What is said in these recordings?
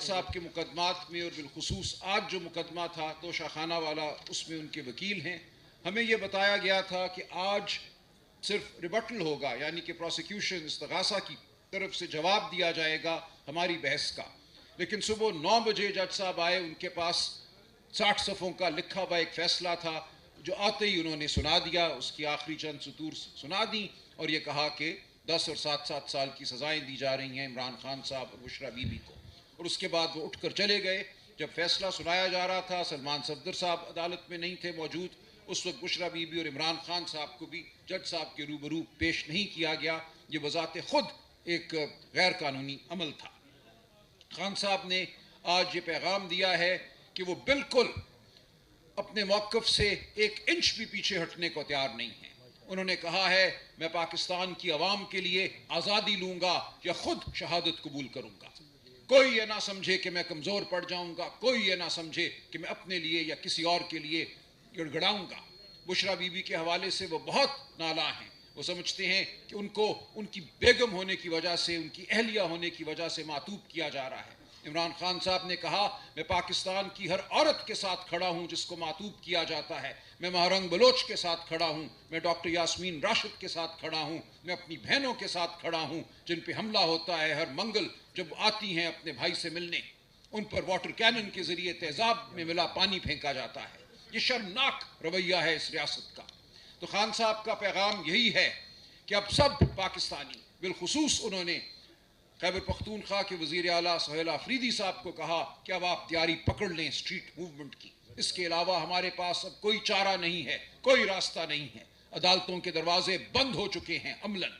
साहब के मुकदमात में और बिलखुसूस आज जो मुकदमा था तोशाखाना वाला, उसमें उनके वकील हैं। हमें यह बताया गया था कि आज सिर्फ रिबटल होगा, यानी कि प्रोसिक्यूशन इस्तगासा की तरफ से जवाब दिया जाएगा हमारी बहस का। लेकिन सुबह 9 बजे जज साहब आए, उनके पास 60 सफ़ों का लिखा हुआ एक फ़ैसला था जो आते ही उन्होंने सुना दिया। उसकी आखिरी चंद सतूर सुना दी और ये कहा कि 10 और 7-7 साल की सज़ाएँ दी जा रही हैं इमरान खान साहब और बुशरा बीबी को। और उसके बाद वो उठकर चले गए। जब फैसला सुनाया जा रहा था, सलमान सफदर साहब अदालत में नहीं थे मौजूद। उस वक्त बुशरा बीबी और इमरान खान साहब को भी जज साहब के रूबरू पेश नहीं किया गया। ये बजाते खुद एक गैर कानूनी अमल था। खान साहब ने आज ये पैगाम दिया है कि वो बिल्कुल अपने मौक़िफ़ से 1 इंच भी पीछे हटने को तैयार नहीं है। उन्होंने कहा है, मैं पाकिस्तान की आवाम के लिए आज़ादी लूँगा या खुद शहादत कबूल करूँगा। कोई ये ना समझे कि मैं कमज़ोर पड़ जाऊँगा, कोई ये ना समझे कि मैं अपने लिए या किसी और के लिए गिड़गिड़ाऊँगा। बुशरा बीबी के हवाले से वो बहुत नाला हैं। वो समझते हैं कि उनको उनकी बेगम होने की वजह से, उनकी अहलिया होने की वजह से मातूब किया जा रहा है। इमरान खान साहब ने कहा, मैं पाकिस्तान की हर औरत के साथ खड़ा हूँ जिसको मातूब किया जाता है। मैं महारंग बलोच के साथ खड़ा हूँ, मैं डॉक्टर यास्मीन राशिद के साथ खड़ा हूँ, मैं अपनी बहनों के साथ खड़ा हूँ जिन पे हमला होता है हर मंगल जब आती हैं अपने भाई से मिलने। उन पर वाटर कैनन के ज़रिए तेज़ाब में मिला पानी फेंका जाता है। ये शर्मनाक रवैया है इस रियासत का। तो खान साहब का पैगाम यही है कि अब सब पाकिस्तानी, बिलखुसूस उन्होंने खैबर पख्तूनख्वा के वज़ीर आला सोहेल आफरीदी साहब को कहा कि अब आप तैयारी पकड़ लें स्ट्रीट मूवमेंट की। इसके अलावा हमारे पास अब कोई चारा नहीं है, कोई रास्ता नहीं है। अदालतों के दरवाजे बंद हो चुके हैं अमलन।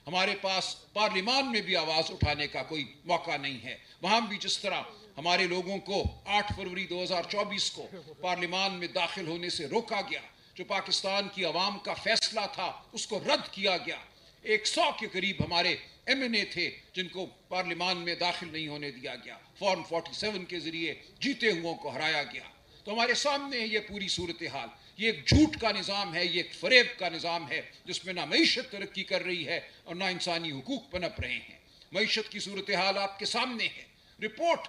हमारे पास पार्लिमान में भी आवाज़ उठाने का कोई मौका नहीं है। वहाँ भी जिस तरह हमारे लोगों को 8 फरवरी 2024 को पार्लिमान में दाखिल होने से रोका गया, जो पाकिस्तान की आवाम का फैसला था उसको रद्द किया गया। 100 के करीब हमारे MNA थे जिनको पार्लिमान में दाखिल नहीं होने दिया गया। फॉर्म 47 के जरिए जीते हुओं को हराया गया। तो हमारे सामने है ये पूरी सूरत हाल। ये एक झूठ का निज़ाम है, ये एक फरेब का निज़ाम है जिसमें ना मईशत तरक्की कर रही है और ना इंसानी हुकूक पनप रहे हैं। मईशत की सूरत हाल आपके सामने है। रिपोर्ट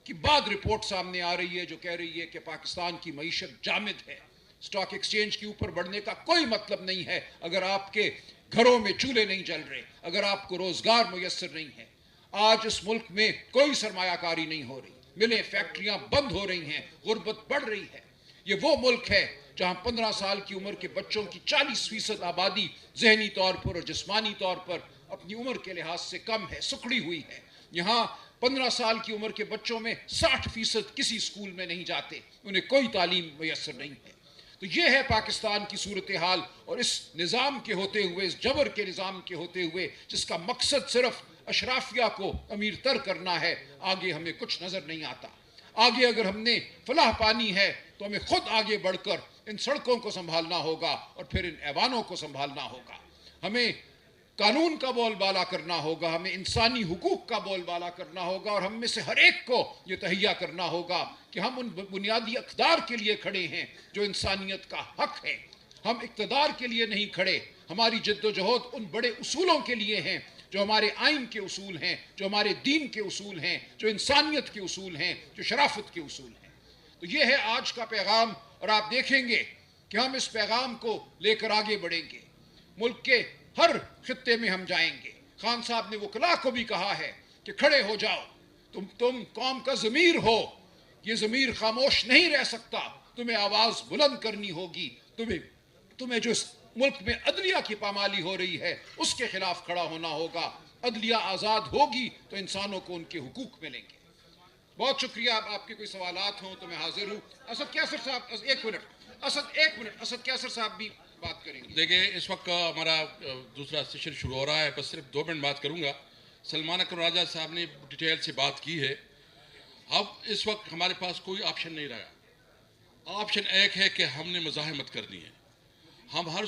की बाद रिपोर्ट सामने आ रही है जो कह रही है कि पाकिस्तान की मईशत जामिद है। स्टॉक एक्सचेंज के ऊपर बढ़ने का कोई मतलब नहीं है अगर आपके घरों में चूल्हे नहीं जल रहे, अगर आपको रोजगार मुयस्सर नहीं है। आज इस मुल्क में कोई सरमायाकारी नहीं हो रही, मिलें फैक्ट्रियां बंद हो रही हैं, गुर्बत बढ़ रही है। ये वो मुल्क है जहां 15 साल की उम्र के बच्चों की 40% आबादी जहनी तौर पर और जिस्मानी तौर पर अपनी उम्र के लिहाज से कम है, सुखड़ी हुई है। यहाँ 15 साल की उम्र के बच्चों में 60% किसी स्कूल में नहीं जाते, उन्हें कोई तालीम मुयस्सर नहीं है। तो ये है पाकिस्तान की सूरत हाल। और इस निज़ाम के होते हुए, इस जबर के निज़ाम के होते हुए, जिसका मकसद सिर्फ अशराफिया को अमीर तर करना है, आगे हमें कुछ नज़र नहीं आता। आगे अगर हमने फलाह पानी है तो हमें खुद आगे बढ़कर इन सड़कों को संभालना होगा और फिर इन ऐवानों को संभालना होगा। हमें कानून का बोलबाला करना होगा, हमें इंसानी हुकूक का बोलबाला करना होगा और हम में से हर एक को ये तहैया करना होगा कि हम उन बुनियादी इक़्तिदार के लिए खड़े हैं जो इंसानियत का हक है। हम इक़्तिदार के लिए नहीं खड़े। हमारी जद्दोजहद उन बड़े उसूलों के लिए हैं जो हमारे आइन के उसूल हैं, जो हमारे दीन के उसूल हैं, जो इंसानियत के उसूल हैं, जो शराफत के उसूल हैं। तो ये है आज का पैगाम और आप देखेंगे कि हम इस पैगाम को लेकर आगे बढ़ेंगे। मुल्क के हर खित्ते में हम जाएंगे। खान साहब ने वकला को भी कहा है कि खड़े हो जाओ, तुम कौम का ज़मीर हो, ये ज़मीर खामोश नहीं रह सकता, तुम्हें आवाज़ बुलंद करनी होगी। तुम्हें जो मुल्क में अदलिया की पामाली हो रही है उसके खिलाफ खड़ा होना होगा। अदलिया आज़ाद होगी तो इंसानों को उनके हुकूक मिलेंगे। बहुत शुक्रिया। आपके कोई सवालात हों तो मैं हाजिर हूँ। असद कैसर साहब, एक मिनट, असद कैसर साहब भी बात करेंगे। देखिए, इस वक्त हमारा दूसरा सेशन शुरू हो रहा है, बस सिर्फ 2 मिनट बात करूंगा। सलमान अकरम राजा साहब ने डिटेल से बात की है। अब इस वक्त हमारे पास कोई ऑप्शन नहीं रहा। ऑप्शन एक है कि हमने मुज़ाहमत करनी है। हम हर